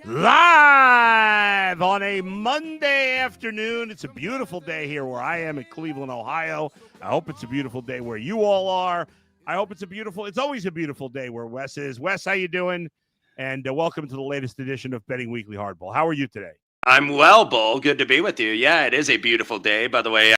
Live on a Monday afternoon. It's a beautiful day here where I am in Cleveland, Ohio. I hope it's a beautiful day where you all are. I hope it's always a beautiful day where Wes is. Wes, how you doing? And welcome to the latest edition of Betting Weekly Hardball. How are you today? I'm well, Bull. Good to be with you. Yeah, it is a beautiful day. By the way,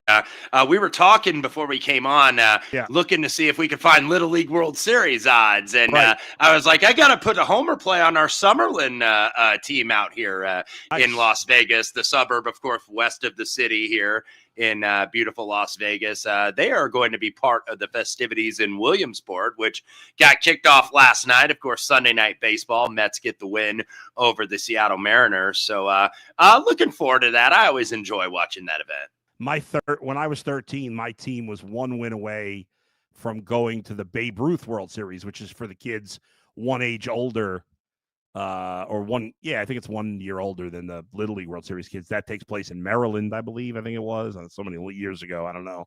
we were talking before we came on, looking to see if we could find Little League World Series odds. And I was like, I got to put a homer play on our Summerlin team out here in Las Vegas, the suburb, of course, west of the city here in beautiful Las Vegas. They are going to be part of the festivities in Williamsport, which got kicked off last night. Of course, Sunday Night Baseball. Mets get the win over the Seattle Mariners. So looking forward to that. I always enjoy watching that event. When I was 13, my team was one win away from going to the Babe Ruth World Series, which is for the kids one age older. I think it's 1 year older than the Little League World Series kids. That takes place in Maryland, I believe. I think it was so many years ago. I don't know.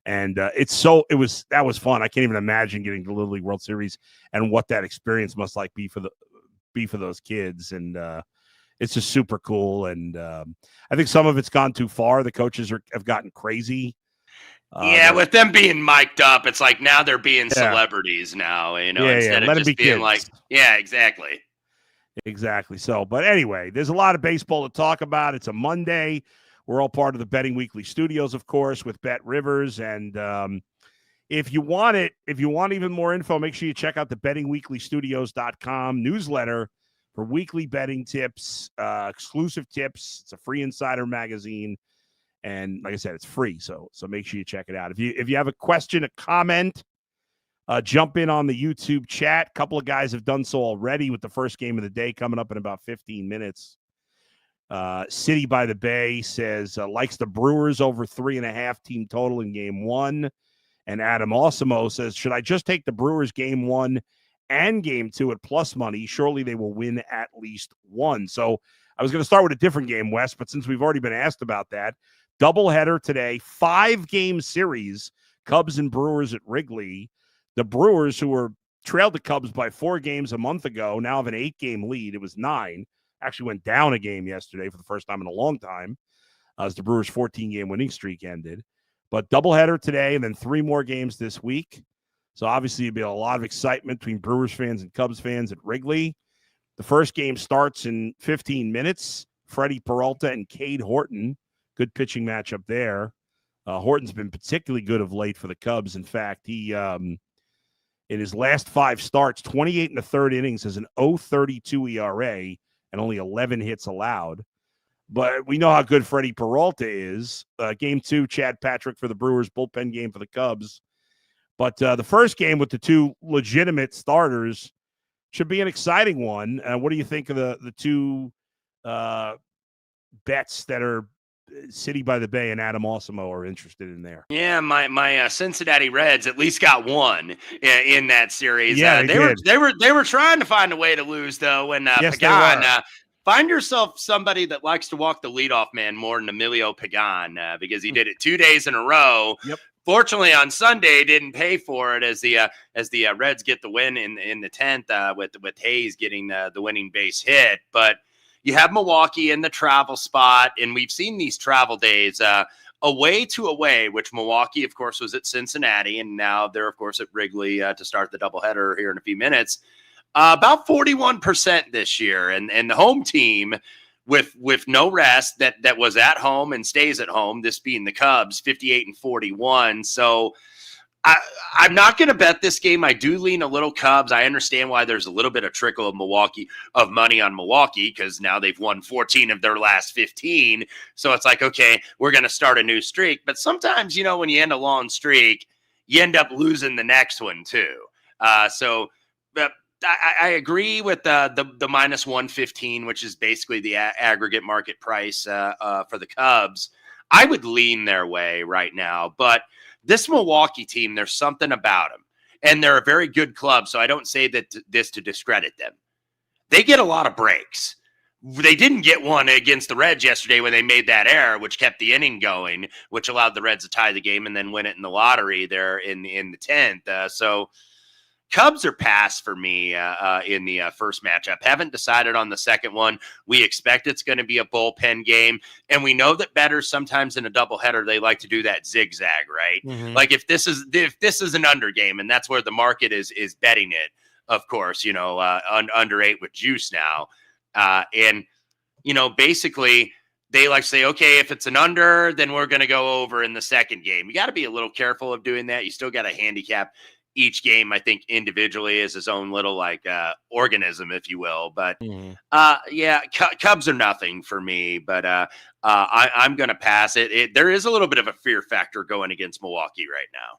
And that was fun. I can't even imagine getting to the Little League World Series and what that experience must be for those kids. And it's just super cool. And I think some of it's gone too far. The coaches have gotten crazy. With them being mic'd up, it's like now they're being celebrities now, instead of just being kids. Exactly. Exactly. So, but anyway, there's a lot of baseball to talk about. It's a Monday. We're all part of the Betting Weekly Studios, of course, with Bet Rivers. And if you want even more info, make sure you check out the bettingweeklystudios.com newsletter for weekly betting tips, exclusive tips. It's a free insider magazine. And like I said, it's free. So make sure you check it out. If you have a question, a comment, jump in on the YouTube chat. A couple of guys have done so already with the first game of the day coming up in about 15 minutes. City by the Bay says likes the Brewers over 3.5 team total in game one. And Adam Osimo says, should I just take the Brewers game one and game two at plus money? Surely they will win at least one. So I was going to start with a different game, Wes, but since we've already been asked about that, doubleheader today, 5-game series, Cubs and Brewers at Wrigley. The Brewers, who were trailed the Cubs by 4 games a month ago, now have an 8-game lead. It was 9. Actually went down a game yesterday for the first time in a long time as the Brewers' 14-game winning streak ended. But doubleheader today and then 3 more games this week. So obviously there'll be a lot of excitement between Brewers fans and Cubs fans at Wrigley. The first game starts in 15 minutes. Freddie Peralta and Cade Horton. Good pitching matchup there. Horton's been particularly good of late for the Cubs. In fact, he in his last 5 starts, 28 in the third innings, has an 0.32 ERA and only 11 hits allowed. But we know how good Freddie Peralta is. Game 2, Chad Patrick for the Brewers, bullpen game for the Cubs. But the first game with the 2 legitimate starters should be an exciting one. What do you think of the 2 bets that are City by the Bay and Adam Osimo are interested in there? Yeah, my Cincinnati Reds at least got one in that series. Yeah, they were trying to find a way to lose though. When Pagan, find yourself somebody that likes to walk the leadoff man more than Emilio Pagan because he did it 2 days in a row. Yep. Fortunately, on Sunday, didn't pay for it as the Reds get the win in the 10th with Hayes getting the winning base hit, but. You have Milwaukee in the travel spot, and we've seen these travel days away to away, which Milwaukee, of course, was at Cincinnati, and now they're, of course, at Wrigley to start the doubleheader here in a few minutes. About 41% this year, and the home team with no rest that was at home and stays at home, this being the Cubs, 58 and 41. So I'm not going to bet this game. I do lean a little Cubs. I understand why there's a little bit of trickle of money on Milwaukee because now they've won 14 of their last 15. So it's like, okay, we're going to start a new streak. But sometimes, when you end a long streak, you end up losing the next one too. So I agree with the minus 115, which is basically the aggregate market price for the Cubs. I would lean their way right now, but this Milwaukee team, there's something about them, and they're a very good club, so I don't say this to discredit them. They get a lot of breaks. They didn't get one against the Reds yesterday when they made that error, which kept the inning going, which allowed the Reds to tie the game and then win it in the lottery there in the 10th. So Cubs are passed for me in the first matchup. Haven't decided on the second one. We expect it's going to be a bullpen game. And we know that bettors sometimes in a doubleheader, they like to do that zigzag, right? Mm-hmm. Like if this is an under game, and that's where the market is betting it, of course, under 8 with juice now. And, basically they like to say, okay, if it's an under, then we're going to go over in the second game. You got to be a little careful of doing that. You still got to handicap each game, I think, individually as his own little organism, if you will. But Cubs are nothing for me. But I'm going to pass it. There is a little bit of a fear factor going against Milwaukee right now.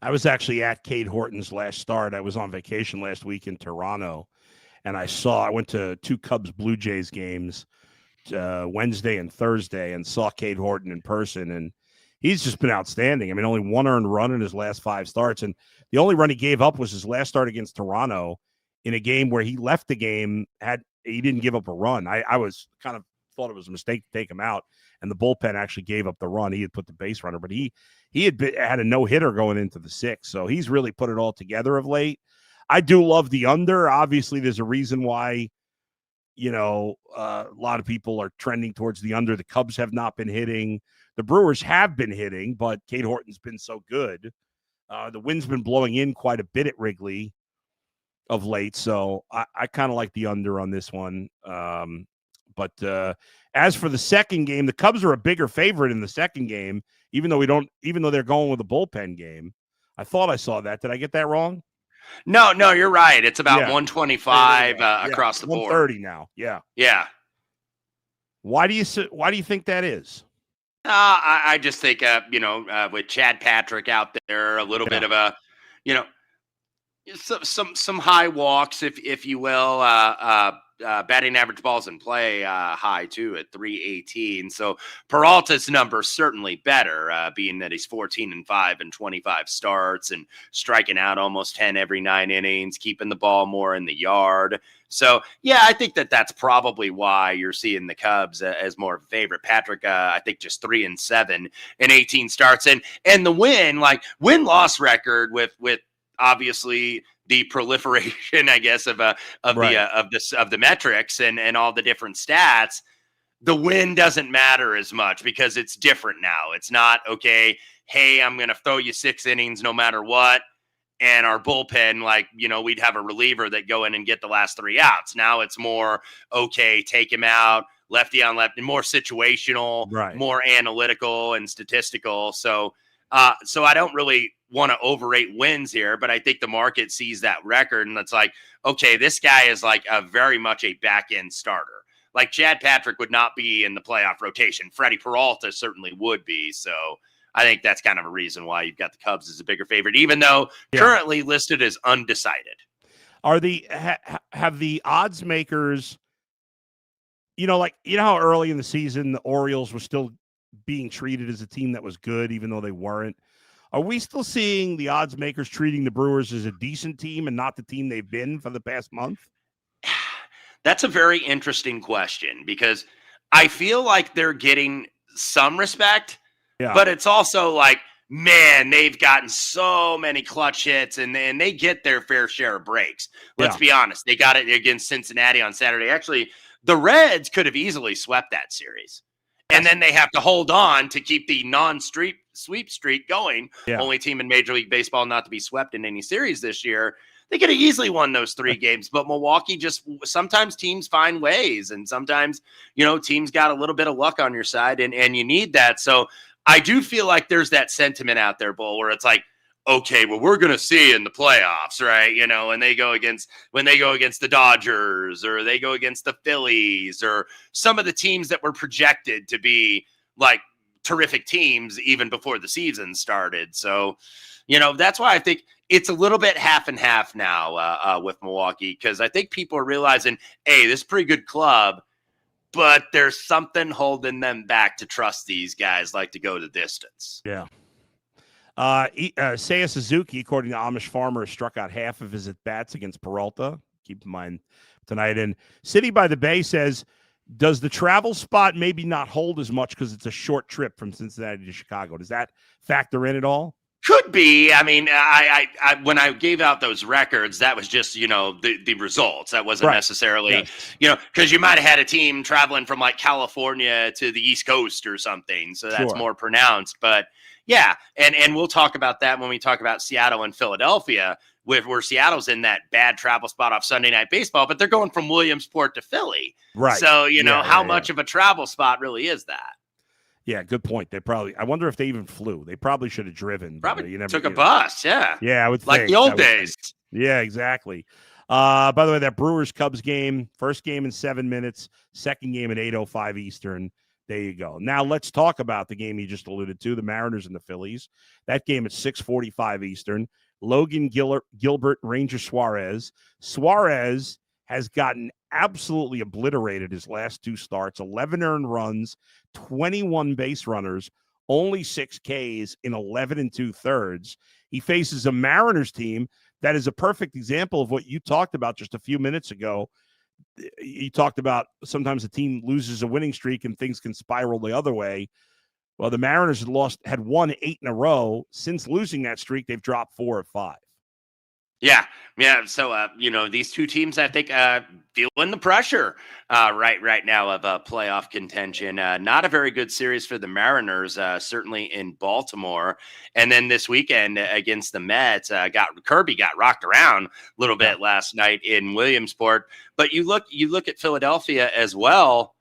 I was actually at Cade Horton's last start. I was on vacation last week in Toronto, and I went to 2 Cubs Blue Jays games Wednesday and Thursday, and saw Cade Horton in person, and he's just been outstanding. I mean, only 1 earned run in his last 5 starts, and the only run he gave up was his last start against Toronto in a game where he left the game. He didn't give up a run. I was kind of thought it was a mistake to take him out, and the bullpen actually gave up the run. He had put the base runner, but he had a no-hitter going into the 6th, so he's really put it all together of late. I do love the under. Obviously, there's a reason why, a lot of people are trending towards the under. The Cubs have not been hitting. The Brewers have been hitting, but Cade Horton's been so good. The wind's been blowing in quite a bit at Wrigley of late, so I kind of like the under on this one. But as for the second game, the Cubs are a bigger favorite in the second game, even though they're going with a bullpen game. I thought I saw that. Did I get that wrong? No, you're right. It's about 125 across the board. 130 now. Yeah. Yeah. Why do you think that is? I just think, with Chad Patrick out there, a little bit of a, some high walks, if you will. Batting average balls in play high too at 318. So Peralta's number certainly better, being that he's 14-5 and 25 starts and striking out almost 10 every 9 innings, keeping the ball more in the yard. So yeah, I think that's probably why you're seeing the Cubs as more of a favorite. Patrick, I think just 3-7 in 18 starts, and the win-loss record with obviously the proliferation, I guess, of the metrics and all the different stats. The win doesn't matter as much because it's different now. It's not, okay, hey, I'm going to throw you 6 innings no matter what. And our bullpen, we'd have a reliever that go in and get the last 3 outs. Now it's more, okay, take him out, lefty on lefty, more situational, more analytical and statistical. So I don't really want to overrate wins here, but I think the market sees that record and it's like, okay, this guy is like a very much a back end starter. Like Chad Patrick would not be in the playoff rotation. Freddie Peralta certainly would be. So I think that's kind of a reason why you've got the Cubs as a bigger favorite, even though currently listed as undecided. Have the odds makers, how early in the season the Orioles were still being treated as a team that was good, even though they weren't? Are we still seeing the odds makers treating the Brewers as a decent team and not the team they've been for the past month? That's a very interesting question because I feel like they're getting some respect, but it's also like, man, they've gotten so many clutch hits and they get their fair share of breaks. Let's be honest. They got it against Cincinnati on Saturday. Actually, the Reds could have easily swept that series. And then they have to hold on to keep the non-sweep streak going. Yeah. Only team in Major League Baseball not to be swept in any series this year. They could have easily won those 3 games, but Milwaukee sometimes teams find ways, and sometimes, teams got a little bit of luck on your side, and you need that. So I do feel like there's that sentiment out there, Bull, where it's like, okay, well, we're going to see in the playoffs, right? When they go against the Dodgers or they go against the Phillies or some of the teams that were projected to be like terrific teams even before the season started. So, that's why I think it's a little bit half and half now with Milwaukee, because I think people are realizing, hey, this is a pretty good club, but there's something holding them back to trust these guys like to go the distance. Yeah. Seiya Suzuki, according to Amish Farmer, struck out half of his at-bats against Peralta. Keep in mind tonight. And City by the Bay says, does the travel spot maybe not hold as much because it's a short trip from Cincinnati to Chicago? Does that factor in at all? Could be. I mean, I when I gave out those records, that was just, the results. That wasn't necessarily, because you might have had a team traveling from like California to the East Coast or something. So that's more pronounced. But yeah, and we'll talk about that when we talk about Seattle and Philadelphia, where Seattle's in that bad travel spot off Sunday Night Baseball, but they're going from Williamsport to Philly. Right. So, how much of a travel spot really is that? Yeah, good point. I wonder if they even flew. They probably should have driven. Probably took a bus, yeah. Yeah, I would think. Like the old days. Yeah, exactly. By the way, that Brewers-Cubs game, first game in 7 minutes, second game at 8:05 Eastern. There you go. Now let's talk about the game you just alluded to, the Mariners and the Phillies. That game at 6:45 Eastern. Logan Gilbert, Ranger Suarez. Suarez has gotten absolutely obliterated his last 2 starts, 11 earned runs, 21 base runners, only 6 Ks in 11 2/3. He faces a Mariners team that is a perfect example of what you talked about just a few minutes ago. You talked about sometimes a team loses a winning streak and things can spiral the other way. Well, the Mariners had won 8 in a row. Since losing that streak, they've dropped 4 of 5. Yeah. So, these two teams, I think, feeling the pressure right now of playoff contention. Not a very good series for the Mariners, certainly in Baltimore. And then this weekend against the Mets, Kirby got rocked around a little bit last night in Williamsport. But you look at Philadelphia as well.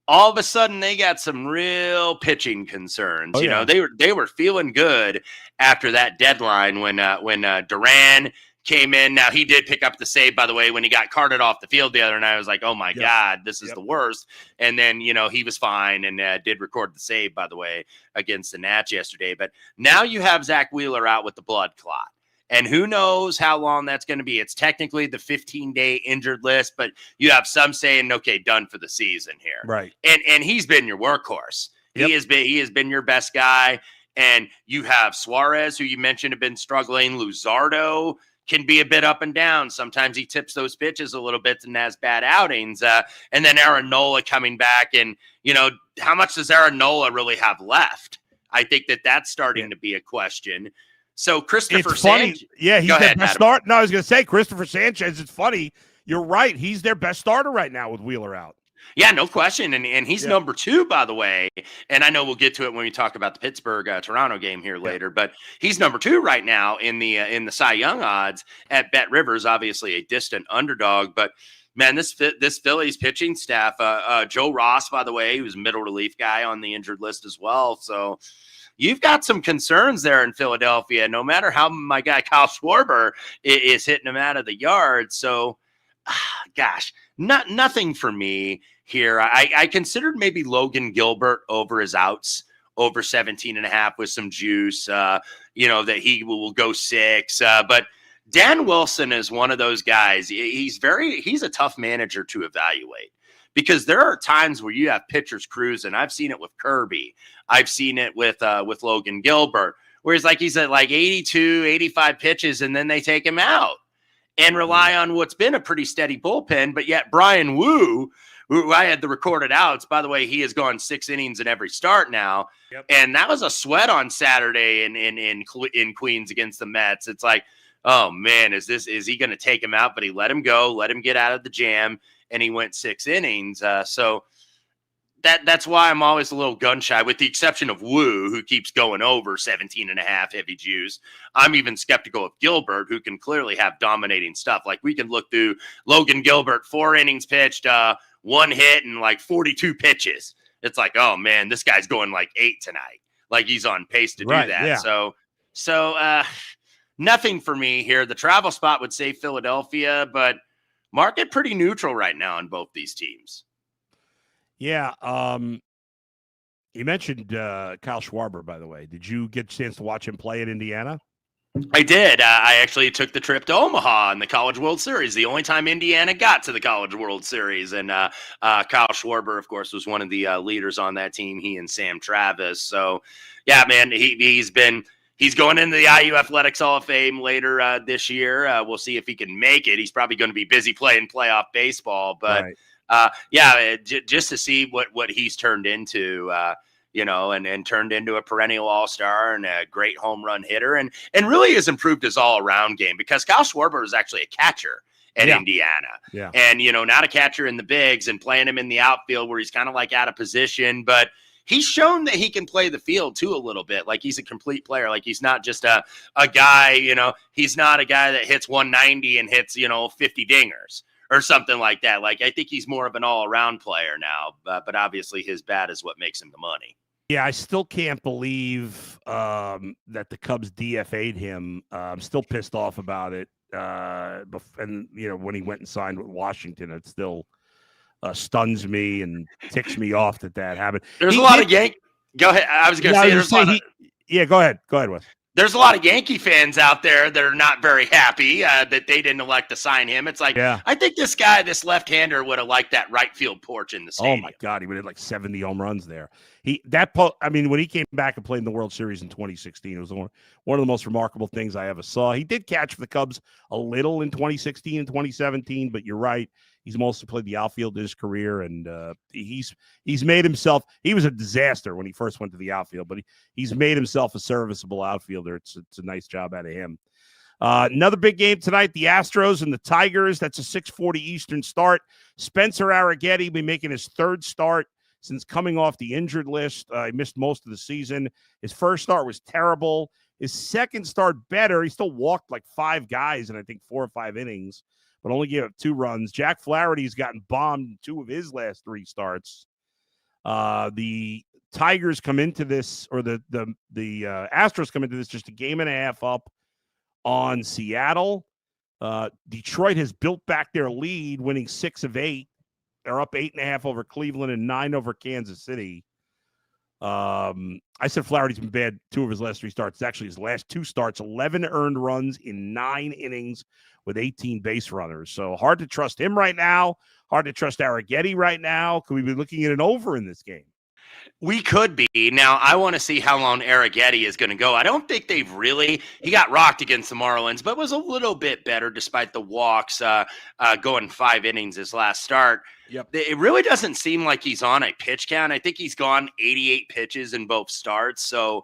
All of a sudden, they got some real pitching concerns. They were feeling good after that deadline when Duran came in. Now, he did pick up the save, by the way, when he got carted off the field the other night. I was like, oh, my God, this is the worst. And then, he was fine and did record the save, by the way, against the Nats yesterday. But now you have Zach Wheeler out with the blood clot. And who knows how long that's going to be. It's technically the 15-day injured list, but you have some saying, okay, done for the season here. Right. And he's been your workhorse. Yep. He has been your best guy. And you have Suarez, who you mentioned have been struggling. Luzardo can be a bit up and down. Sometimes he tips those pitches a little bit and has bad outings. And then Aaron Nola coming back. And, how much does Aaron Nola really have left? I think that's starting to be a question. So Christopher Sanchez. Yeah, he's their best starter. No, I was going to say Christopher Sanchez. It's funny. You're right. He's their best starter right now with Wheeler out. Yeah, no question. And he's number 2, by the way. And I know we'll get to it when we talk about the Pittsburgh Toronto game here later. But he's number 2 right now in the Cy Young odds at Bet Rivers. Obviously a distant underdog, but man, this Phillies pitching staff. Joe Ross, by the way, he was a middle relief guy on the injured list as well. So you've got some concerns there in Philadelphia, no matter how my guy Kyle Schwarber is hitting them out of the yard. So, gosh, nothing for me here. I considered maybe Logan Gilbert over his outs, over 17.5 with some juice, that he will go 6. But Dan Wilson is one of those guys. He's a tough manager to evaluate. Because there are times where you have pitchers cruising. I've seen it with Kirby. I've seen it with Logan Gilbert, where he's at like 82, 85 pitches, and then they take him out and rely on what's been a pretty steady bullpen. But yet Brian Wu, who I had the recorded outs, by the way, he has gone 6 innings in every start now. Yep. And that was a sweat on Saturday in Queens against the Mets. It's like, oh man, is he going to take him out? But he let him go, let him get out of the jam. And he went 6 innings. So that's why I'm always a little gun shy, with the exception of Wu, who keeps going over 17.5 heavy juice. I'm even skeptical of Gilbert, who can clearly have dominating stuff. Like we can look through Logan Gilbert, 4 innings pitched, 1 hit, and like 42 pitches. It's like, oh man, this guy's going like 8 tonight. Like he's on pace to do that. Yeah. So nothing for me here. The travel spot would say Philadelphia, but market pretty neutral right now on both these teams. Yeah. You mentioned Kyle Schwarber, by the way. Did you get a chance to watch him play at Indiana? I did. I actually took the trip to Omaha in the College World Series, the only time Indiana got to the College World Series. And Kyle Schwarber, of course, was one of the leaders on that team, he and Sam Travis. So, yeah, man, he's going into the IU Athletics Hall of Fame later this year. We'll see if he can make it. He's probably going to be busy playing playoff baseball. But, just to see what he's turned into, and turned into a perennial all-star and a great home run hitter and really has improved his all-around game because Kyle Schwarber is actually a catcher at Indiana. Yeah. And, not a catcher in the bigs and playing him in the outfield where he's kind of like out of position, but he's shown that he can play the field too a little bit. Like he's a complete player. Like he's not just a guy, he's not a guy that hits 190 and hits, 50 dingers or something like that. Like I think he's more of an all-around player now, but obviously his bat is what makes him the money. Yeah, I still can't believe that the Cubs DFA'd him. I'm still pissed off about it. And when he went and signed with Washington, it still stuns me and ticks me off that happened. There's a lot of Yankee. Go ahead. I was going to say there's a lot of. Yeah, go ahead. Go ahead, Wes. There's a lot of Yankee fans out there that are not very happy that they didn't elect to sign him. It's like, I think this left-hander would have liked that right field porch in the stadium. Oh, my God. He would have like 70 home runs there. When he came back and played in the World Series in 2016, it was one of the most remarkable things I ever saw. He did catch for the Cubs a little in 2016 and 2017, but you're right. He's mostly played the outfield in his career, and he's made himself – he was a disaster when he first went to the outfield, but he's made himself a serviceable outfielder. It's a nice job out of him. Another big game tonight, the Astros and the Tigers. That's a 6:40 Eastern start. Spencer Arrighetti will be making his third start since coming off the injured list. He missed most of the season. His first start was terrible. His second start better. He still walked like 5 guys in, I think, 4 or 5 innings, but only gave up 2 runs. Jack Flaherty's gotten bombed in 2 of his last 3 starts. The Tigers come into this, or the Astros come into this just a game and a half up on Seattle. Detroit has built back their lead, winning 6 of 8. They're up 8.5 over Cleveland and 9 over Kansas City. I said Flaherty's been bad 2 of his last 3 starts. It's actually his last 2 starts, 11 earned runs in 9 innings with 18 base runners. So hard to trust him right now. Hard to trust Arrighetti right now. Could we be looking at an over in this game? We could be. Now, I want to see how long Arrighetti is going to go. I don't think he got rocked against the Marlins, but was a little bit better despite the walks going 5 innings his last start. Yep. It really doesn't seem like he's on a pitch count. I think he's gone 88 pitches in both starts. So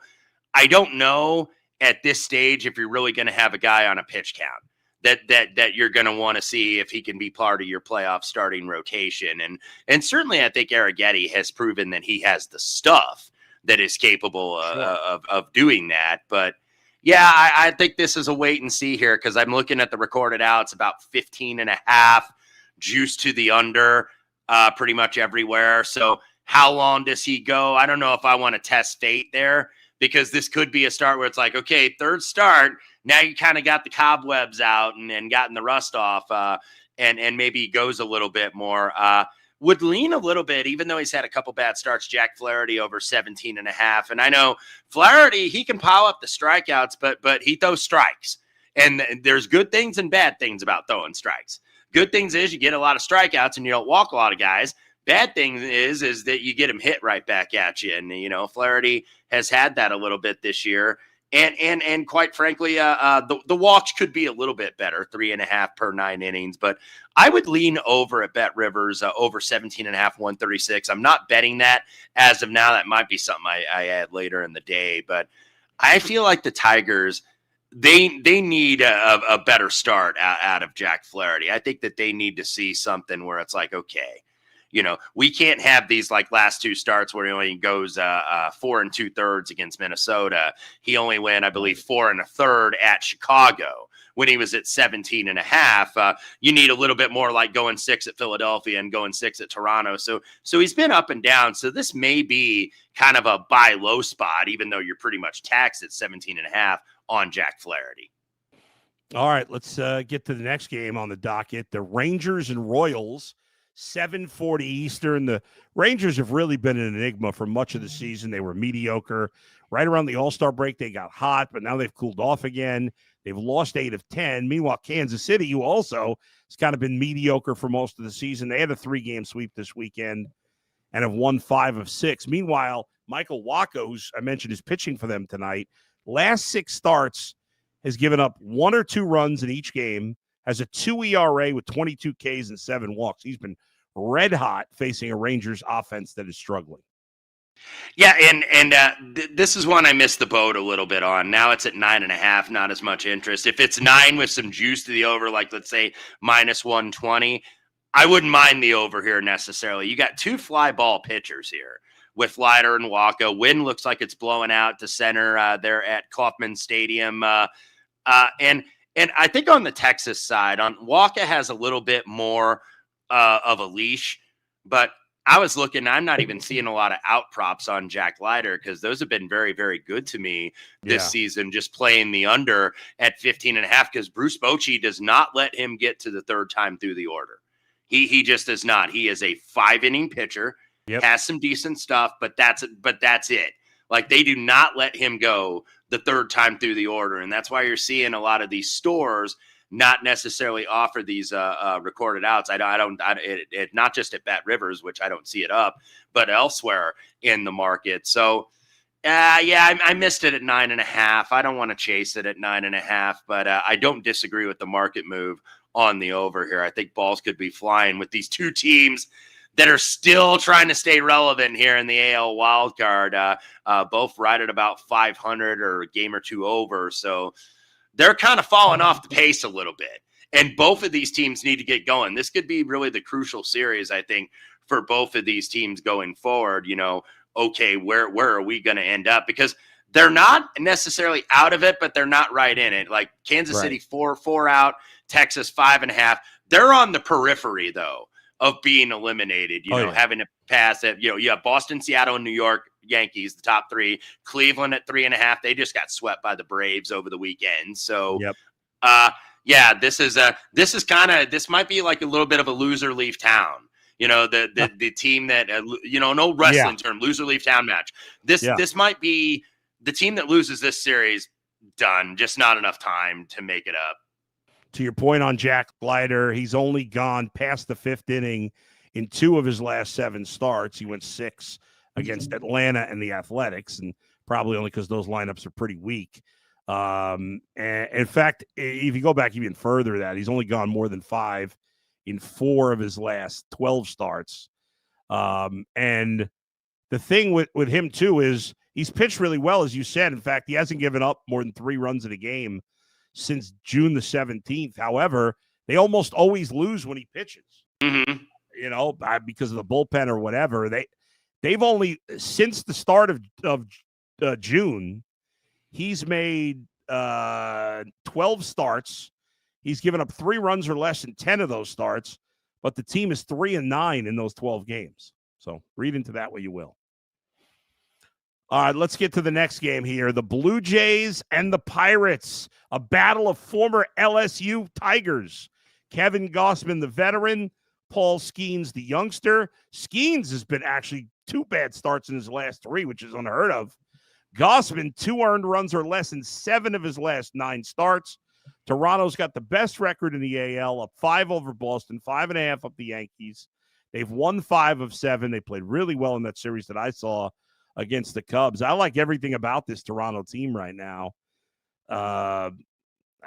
I don't know at this stage if you're really going to have a guy on a pitch count that you're going to want to see if he can be part of your playoff starting rotation. And certainly I think Arrighetti has proven that he has the stuff that is capable of doing that. But yeah, I think this is a wait and see here because I'm looking at the recorded outs, about 15.5, juice to the under pretty much everywhere. So how long does he go? I don't know if I want to test fate there because this could be a start where it's like, okay, third start, now you kind of got the cobwebs out and gotten the rust off and maybe goes a little bit more. Would lean a little bit, even though he's had a couple bad starts, Jack Flaherty over 17.5. And I know Flaherty, he can pile up the strikeouts, but he throws strikes. And there's good things and bad things about throwing strikes. Good things is you get a lot of strikeouts and you don't walk a lot of guys. Bad thing is that you get them hit right back at you. And, Flaherty has had that a little bit this year. And quite frankly, the walks could be a little bit better, 3.5 per 9 innings. But I would lean over at Bet Rivers, over 17.5, 136. I'm not betting that as of now. That might be something I add later in the day. But I feel like the Tigers, they need a better start out of Jack Flaherty. I think that they need to see something where it's like, okay, we can't have these like last 2 starts where he only goes 4 2/3 against Minnesota. He only went, I believe, 4 1/3 at Chicago when he was at 17.5. You need a little bit more, like going 6 at Philadelphia and going 6 at Toronto. So he's been up and down. So this may be kind of a buy low spot, even though you're pretty much taxed at 17.5 on Jack Flaherty. All right, let's get to the next game on the docket. The Rangers and Royals. 7:40 Eastern. The Rangers have really been an enigma for much of the season. They were mediocre. Right around the All-Star break, they got hot, but now they've cooled off again. They've lost 8 of 10. Meanwhile, Kansas City, who also has kind of been mediocre for most of the season, they had a 3-game sweep this weekend and have won 5 of 6. Meanwhile, Michael Wacha, who's I mentioned is pitching for them tonight, last 6 starts has given up 1 or 2 runs in each game, has a 2 ERA with 22 Ks and 7 walks. He's been red hot facing a Rangers offense that is struggling. Yeah, this is one I missed the boat a little bit on. Now it's at 9.5, not as much interest. If it's 9 with some juice to the over, like let's say -120, I wouldn't mind the over here necessarily. You got two fly ball pitchers here with Leiter and Waka. Wind looks like it's blowing out to center there at Kauffman Stadium. And I think on the Texas side, on Waka has a little bit more of a leash, but I was looking, I'm not even seeing a lot of out props on Jack Leiter because those have been very, very good to me this season, just playing the under at 15.5 because Bruce Bochy does not let him get to the third time through the order. He just does not. He is a 5-inning pitcher, has some decent stuff, but that's it. Like they do not let him go the third time through the order. And that's why you're seeing a lot of these stores not necessarily offer these recorded outs. I don't not just at Bet Rivers, which I don't see it up, but elsewhere in the market. So I missed it at 9.5. I don't want to chase it at 9.5, but I don't disagree with the market move on the over here. I think balls could be flying with these two teams that are still trying to stay relevant here in the AL wildcard, both right at about 500 or a game or two over. So they're kind of falling off the pace a little bit. And both of these teams need to get going. This could be really the crucial series, I think, for both of these teams going forward. Okay, where are we going to end up? Because they're not necessarily out of it, but they're not right in it. Like Kansas City, 4 out, Texas 5.5. They're on the periphery, though, of being eliminated, having to pass it. You have Boston, Seattle, and New York Yankees, the top three. Cleveland at 3.5. They just got swept by the Braves over the weekend. So, this might be like a little bit of a loser leave town. The team that, no wrestling term, loser leave town match. This might be the team that loses this series, done. Just not enough time to make it up. To your point on Jack Leiter, he's only gone past the 5th inning in 2 of his last 7 starts. He went 6 against Atlanta and the Athletics, and probably only because those lineups are pretty weak. And in fact, if you go back even further, that he's only gone more than 5 in 4 of his last 12 starts. And the thing with him, too, is he's pitched really well, as you said. In fact, he hasn't given up more than 3 runs in a game since June the 17th. However, they almost always lose when he pitches, because of the bullpen or whatever. They've only, since the start of June, he's made 12 starts. He's given up 3 runs or less in 10 of those starts, but the team is 3-9 in those 12 games. So read into that what you will. All right, let's get to the next game here. The Blue Jays and the Pirates, a battle of former LSU Tigers. Kevin Gausman, the veteran, Paul Skeens, the youngster. Skeens has been actually 2 bad starts in his last 3, which is unheard of. Gausman, 2 earned runs or less in 7 of his last 9 starts. Toronto's got the best record in the AL, up 5 over Boston, 5.5 up the Yankees. They've won 5 of 7. They played really well in that series that I saw against the Cubs. I like everything about this Toronto team right now. I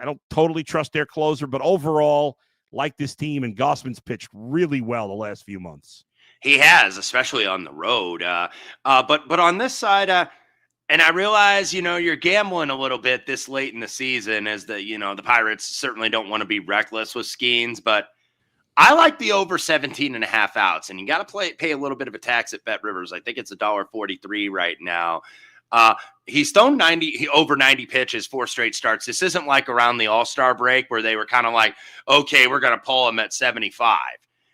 don't totally trust their closer, but overall, like this team, and Gausman's pitched really well the last few months. He has, especially on the road. But on this side, and I realize, you're gambling a little bit this late in the season as the Pirates certainly don't want to be reckless with Skeens, but I like the over 17.5 outs, and you got to pay a little bit of a tax at Bet Rivers. I think it's $1.43 right now. He's thrown over 90 pitches, 4 straight starts. This isn't like around the All-Star break where they were kind of like, okay, we're going to pull him at 75.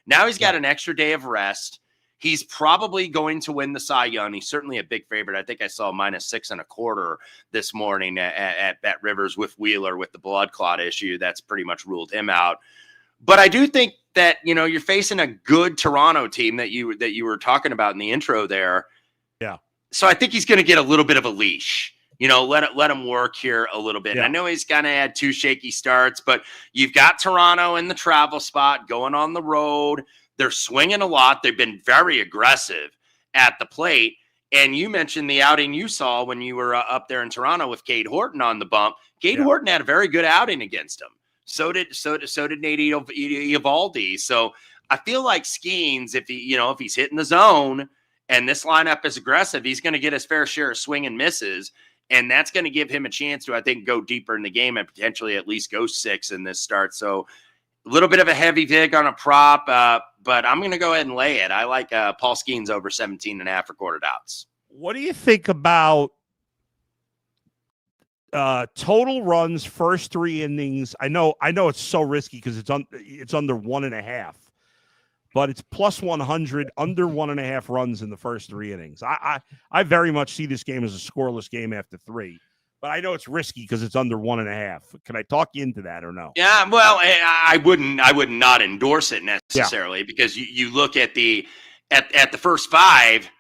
Now he's got an extra day of rest. He's probably going to win the Cy Young. He's certainly a big favorite. I think I saw -6.25 this morning at Bet Rivers with Wheeler with the blood clot issue. That's pretty much ruled him out. But I do think that, you're facing a good Toronto team that you were talking about in the intro there. Yeah. So I think he's going to get a little bit of a leash. Let him work here a little bit. Yeah. I know he's going to add 2 shaky starts, but you've got Toronto in the travel spot going on the road. They're swinging a lot. They've been very aggressive at the plate. And you mentioned the outing you saw when you were up there in Toronto with Cade Horton on the bump. Cade Horton had a very good outing against him. So did Nate Eovaldi. So I feel like Skeens, if he's hitting the zone and this lineup is aggressive, he's going to get his fair share of swing and misses. And that's going to give him a chance to, I think, go deeper in the game and potentially at least go 6 in this start. So a little bit of a heavy vig on a prop, but I'm going to go ahead and lay it. I like Paul Skeens over 17.5 recorded outs. What do you think about total runs first 3 innings? I know it's so risky because it's under 1.5, but it's plus 100, under 1.5 runs in the first 3 innings. I very much see this game as a scoreless game after 3, but I know it's risky because it's under 1.5. Can I talk you into that or no? Yeah, well, I would not endorse it necessarily because you look at the first 5.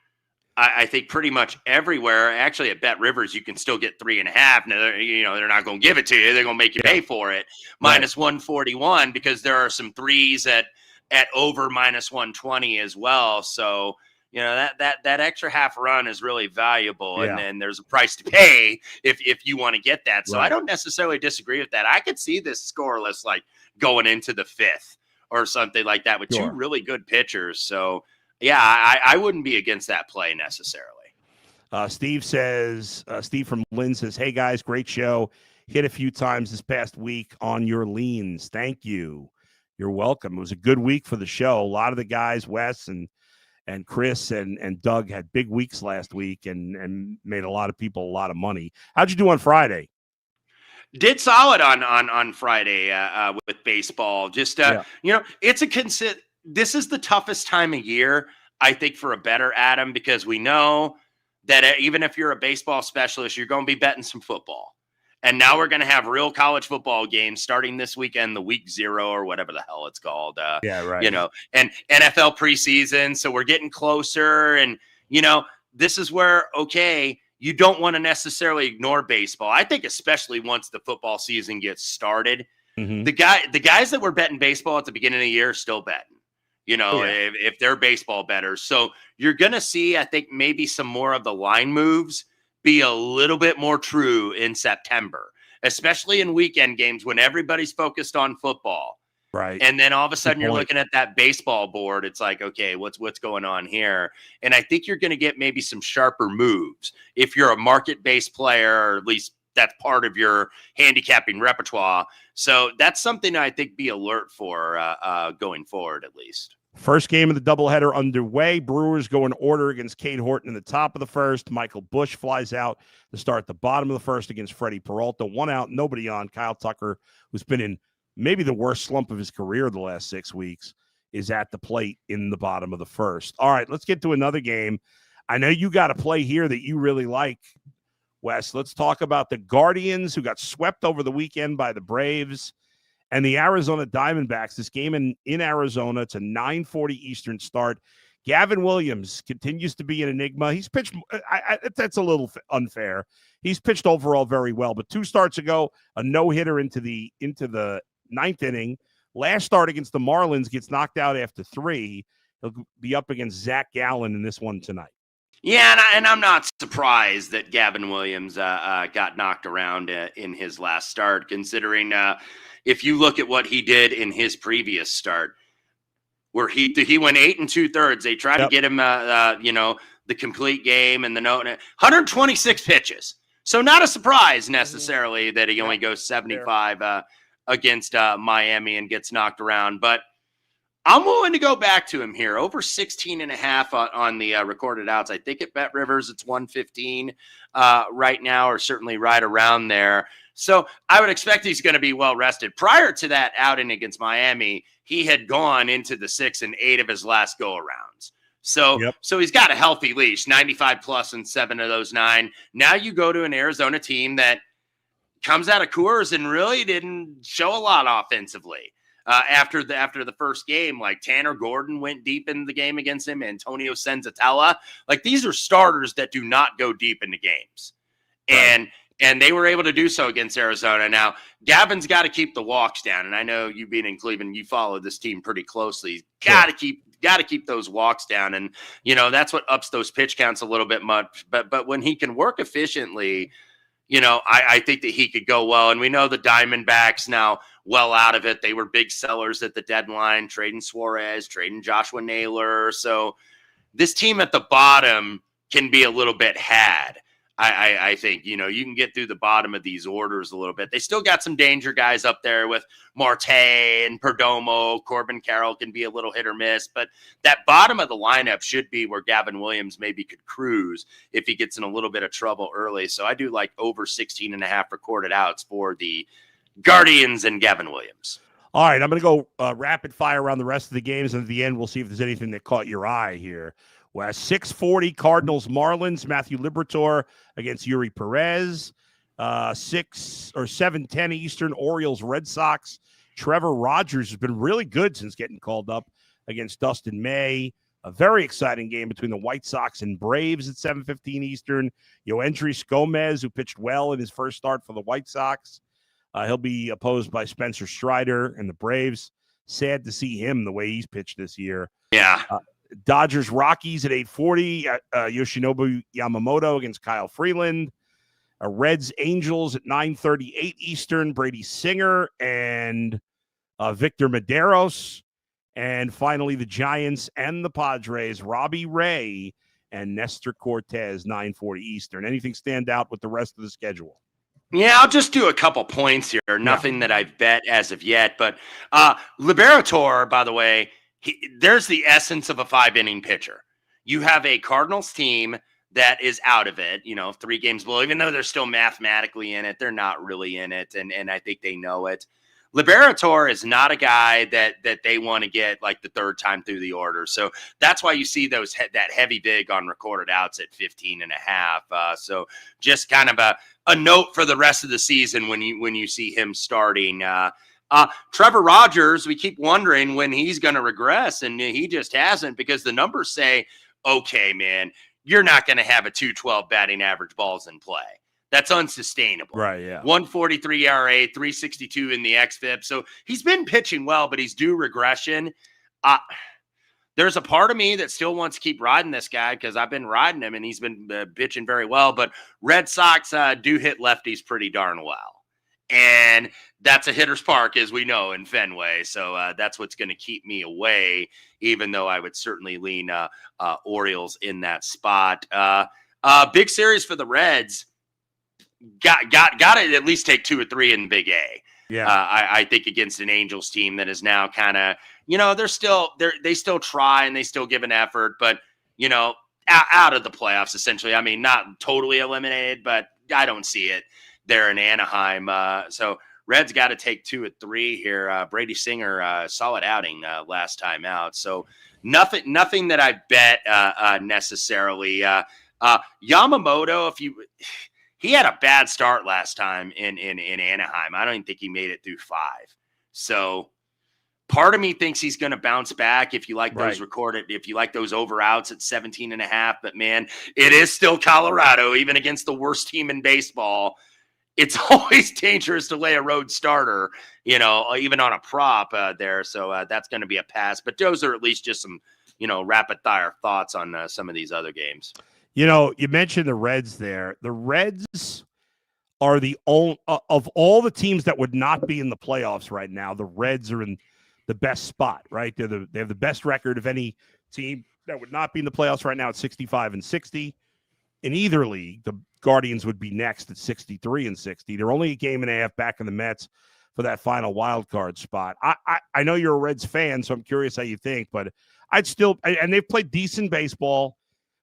I think pretty much everywhere, actually at Bet Rivers, you can still get 3.5. Now, they're not going to give it to you. They're going to make you pay for it. Minus 141 because there are some 3s at over minus 120 as well. So, that extra half run is really valuable. And then there's a price to pay if you want to get that. So I don't necessarily disagree with that. I could see this scoreless like going into the 5th or something like that with 2 really good pitchers. So, yeah, I wouldn't be against that play necessarily. Steve from Lynn says, hey, guys, great show. Hit a few times this past week on your leans. Thank you. You're welcome. It was a good week for the show. A lot of the guys, Wes and Chris and Doug, had big weeks last week and made a lot of people a lot of money. How'd you do on Friday? Did solid on Friday with baseball. Just, it's this is the toughest time of year, I think, for a bettor, Adam, because we know that even if you're a baseball specialist, you're going to be betting some football. And now we're going to have real college football games starting this weekend, the week 0 or whatever the hell it's called. And NFL preseason. So we're getting closer. And, this is where, you don't want to necessarily ignore baseball. I think especially once the football season gets started, the guys that were betting baseball at the beginning of the year are still betting. If they're baseball bettors. So you're going to see, I think, maybe some more of the line moves be a little bit more true in September, especially in weekend games when everybody's focused on football. Right. And then all of a sudden you're looking at that baseball board. It's like, okay, what's going on here? And I think you're going to get maybe some sharper moves if you're a market-based player, or at least that's part of your handicapping repertoire. So that's something I think be alert for going forward, at least. First game of the doubleheader underway. Brewers go in order against Cade Horton in the top of the first. Michael Busch flies out to start the bottom of the first against Freddie Peralta. 1 out, nobody on. Kyle Tucker, who's been in maybe the worst slump of his career the last 6 weeks, is at the plate in the bottom of the first. All right, let's get to another game. I know you got a play here that you really like, Wes. Let's talk about the Guardians, who got swept over the weekend by the Braves, and the Arizona Diamondbacks. This game in Arizona, it's a 9:40 Eastern start. Gavin Williams continues to be an enigma. He's pitched that's a little unfair. He's pitched overall very well, but 2 starts ago, a no-hitter into the 9th inning. Last start against the Marlins, gets knocked out after 3. He'll be up against Zach Gallen in this one tonight. Yeah, and I'm not surprised that Gavin Williams got knocked around in his last start, considering if you look at what he did in his previous start, where he went 8 2/3. They tried to get him, the complete game and the note. 126 pitches. So not a surprise necessarily that he only goes 75 against Miami and gets knocked around. But I'm willing to go back to him here. Over 16.5 on the recorded outs. I think at Bet Rivers it's 115 right now, or certainly right around there. So I would expect he's going to be well rested. Prior to that outing against Miami, he had gone into the 6 and 8 of his last go-arounds. So he's got a healthy leash, 95 plus in 7 of those 9. Now you go to an Arizona team that comes out of Coors and really didn't show a lot offensively. After the first game, like Tanner Gordon went deep in the game against him, Antonio Senzatella. Like, these are starters that do not go deep into games. Right. And they were able to do so against Arizona. Now, Gavin's got to keep the walks down. And I know you being in Cleveland, you follow this team pretty closely. Got to keep those walks down. And, that's what ups those pitch counts a little bit much. But when he can work efficiently, I think that he could go well. And we know the Diamondbacks now well out of it. They were big sellers at the deadline, trading Suarez, trading Joshua Naylor. So this team at the bottom can be a little bit had. I think, you can get through the bottom of these orders a little bit. They still got some danger guys up there with Marte and Perdomo. Corbin Carroll can be a little hit or miss, but that bottom of the lineup should be where Gavin Williams maybe could cruise if he gets in a little bit of trouble early. So I do like over 16.5 recorded outs for the Guardians and Gavin Williams. All right, I'm going to go rapid fire around the rest of the games, and at the end, we'll see if there's anything that caught your eye here. Well, 6:40 Cardinals Marlins, Matthew Liberatore against Yuri Perez. 7:10 Eastern Orioles Red Sox. Trevor Rogers has been really good since getting called up against Dustin May. A very exciting game between the White Sox and Braves at 7:15 Eastern. Yoendrys Gomez, who pitched well in his first start for the White Sox. He'll be opposed by Spencer Strider and the Braves. Sad to see him the way he's pitched this year. Yeah. Dodgers Rockies at 8:40. Yoshinobu Yamamoto against Kyle Freeland. Reds Angels at 9:38 Eastern. Brady Singer and Victor Medeiros. And finally, the Giants and the Padres, Robbie Ray and Nestor Cortez, 9:40 Eastern. Anything stand out with the rest of the schedule? Yeah, I'll just do a couple points here. Nothing that I've bet as of yet, but Liberatore, by the way, there's the essence of a 5-inning pitcher. You have a Cardinals team that is out of it, 3 games below, even though they're still mathematically in it, they're not really in it. And I think they know it. Liberatore is not a guy that they want to get like the third time through the order. So that's why you see that heavy big on recorded outs at 15.5. So just kind of a note for the rest of the season when you see him starting. Trevor Rogers, we keep wondering when he's going to regress, and he just hasn't, because the numbers say, okay, man, you're not going to have a 212 batting average balls in play. That's unsustainable. Right, yeah. 143 ERA, 362 in the xFIP. So he's been pitching well, but he's due regression. There's a part of me that still wants to keep riding this guy because I've been riding him and he's been pitching very well. But Red Sox do hit lefties pretty darn well. And that's a hitter's park, as we know, in Fenway. So that's what's going to keep me away, even though I would certainly lean Orioles in that spot. Big series for the Reds. Got to at least take 2 or 3 in Big A. Yeah, I think against an Angels team that is now kind of, they still try and they still give an effort, but out of the playoffs essentially. I mean, not totally eliminated, but I don't see it there in Anaheim. So Reds got to take 2 or 3 here. Brady Singer, solid outing last time out. So nothing that I bet necessarily. Yamamoto, he had a bad start last time in Anaheim. I don't even think he made it through 5. So part of me thinks he's going to bounce back if you like those if you like those over outs at 17.5. But man, it is still Colorado, even against the worst team in baseball. It's always dangerous to lay a road starter, even on a prop there. So that's going to be a pass. But those are at least just some, rapid fire thoughts on some of these other games. You mentioned the Reds there. The Reds are the only of all the teams that would not be in the playoffs right now. The Reds are in the best spot, right? They have the best record of any team that would not be in the playoffs right now at 65-60. In either league, the Guardians would be next at 63-60. They're only a game and a half back in the Mets for that final wild card spot. I know you're a Reds fan, so I'm curious how you think, but I'd still, and they've played decent baseball,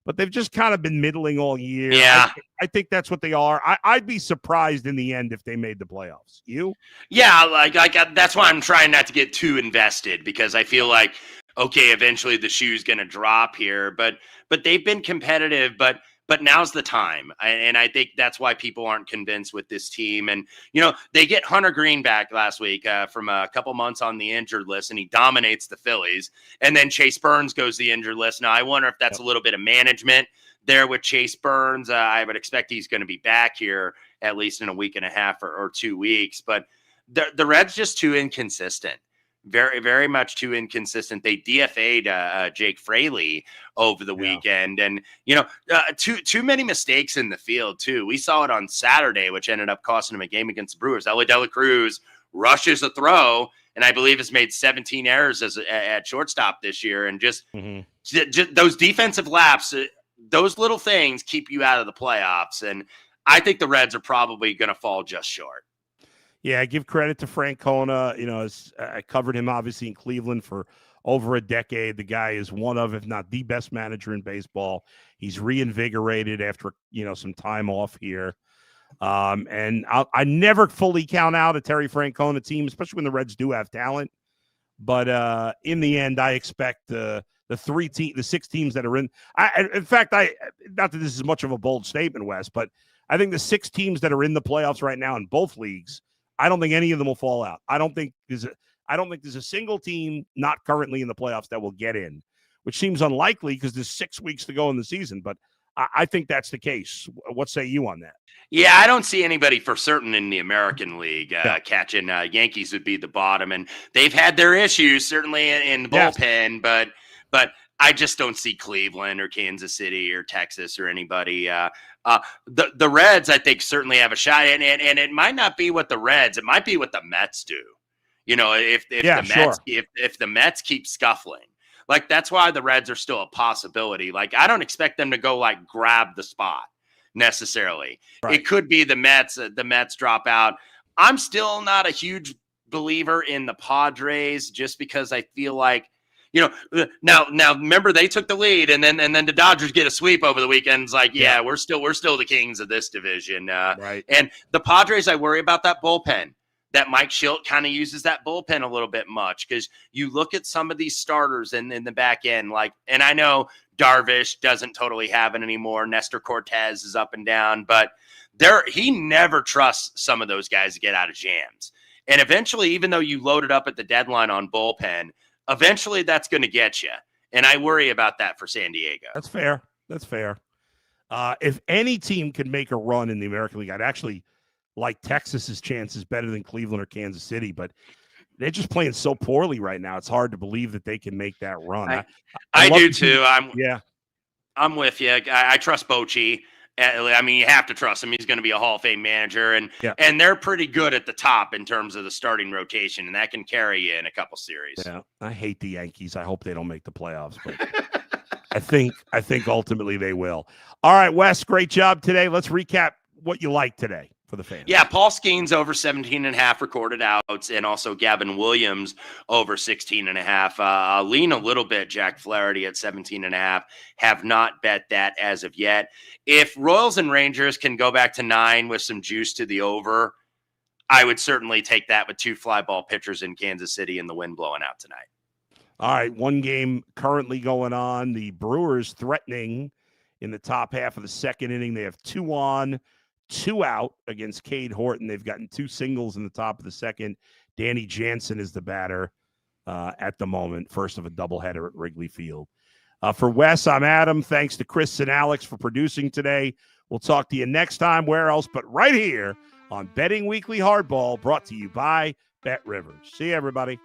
but they've just kind of been middling all year. Yeah. I think that's what they are. I'd be surprised in the end if they made the playoffs. You? Yeah, like that's why I'm trying not to get too invested, because I feel like, okay, eventually the shoe's going to drop here, but they've been competitive, but now's the time. And I think that's why people aren't convinced with this team. And, they get Hunter Green back last week from a couple months on the injured list, and he dominates the Phillies. And then Chase Burns goes the injured list. Now, I wonder if that's a little bit of management there with Chase Burns. I would expect he's going to be back here at least in a week and a half or 2 weeks. But the Reds just too inconsistent. Very, very much too inconsistent. They DFA'd Jake Fraley over the weekend, and too many mistakes in the field too. We saw it on Saturday, which ended up costing him a game against the Brewers. Elly De La Cruz rushes a throw, and I believe has made 17 errors at shortstop this year. And just those defensive laps, those little things keep you out of the playoffs. And I think the Reds are probably going to fall just short. Yeah, I give credit to Francona. You know, I covered him obviously in Cleveland for over a decade. The guy is one of, if not the best manager in baseball. He's reinvigorated after, some time off here. And I never fully count out a Terry Francona team, especially when the Reds do have talent. But in the end, I expect the 6 teams that are in. In fact, not that this is much of a bold statement, Wes, but I think the 6 teams that are in the playoffs right now in both leagues, I don't think any of them will fall out. I don't think there's a single team not currently in the playoffs that will get in, which seems unlikely because there's 6 weeks to go in the season. But I think that's the case. What say you on that? Yeah, I don't see anybody for certain in the American League catching. Yankees would be the bottom, and they've had their issues certainly in the bullpen, but I just don't see Cleveland or Kansas City or Texas or anybody. The Reds, I think, certainly have a shot, and it might not be what the Reds, it might be what the Mets do. If the Mets keep scuffling, like that's why the Reds are still a possibility. Like I don't expect them to go like grab the spot necessarily. Right. It could be the Mets. The Mets drop out. I'm still not a huge believer in the Padres just because I feel like. Now remember they took the lead and then the Dodgers get a sweep over the weekend. It's like, we're still the kings of this division. Right. And the Padres, I worry about that bullpen. That Mike Schilt kind of uses that bullpen a little bit much because you look at some of these starters in the back end, and I know Darvish doesn't totally have it anymore. Nestor Cortez is up and down, but he never trusts some of those guys to get out of jams. And eventually, even though you loaded up at the deadline on bullpen, eventually that's going to get you. And I worry about that for San Diego. That's fair. If any team could make a run in the American League, I'd actually like Texas's chances better than Cleveland or Kansas City, but they're just playing so poorly right now. It's hard to believe that they can make that run. I do too. I'm with you. I trust Bochy. I mean, you have to trust him. He's going to be a Hall of Fame manager, and they're pretty good at the top in terms of the starting rotation, and that can carry you in a couple series. Yeah, I hate the Yankees. I hope they don't make the playoffs, but I think ultimately they will. All right, Wes, great job today. Let's recap what you like today for the fans. Yeah, Paul Skeens over 17.5 recorded outs, and also Gavin Williams over 16.5. Lean a little bit, Jack Flaherty at 17.5. Have not bet that as of yet. If Royals and Rangers can go back to 9 with some juice to the over, I would certainly take that with 2 fly ball pitchers in Kansas City and the wind blowing out tonight. All right, one game currently going on. The Brewers threatening in the top half of the second inning. They have 2 on, 2 out against Cade Horton. They've gotten 2 singles in the top of the second. Danny Jansen is the batter at the moment, first of a doubleheader at Wrigley Field. For Wes, I'm Adam. Thanks to Chris and Alex for producing today. We'll talk to you next time. Where else but right here on Betting Weekly Hardball, brought to you by Bet Rivers. See you, everybody.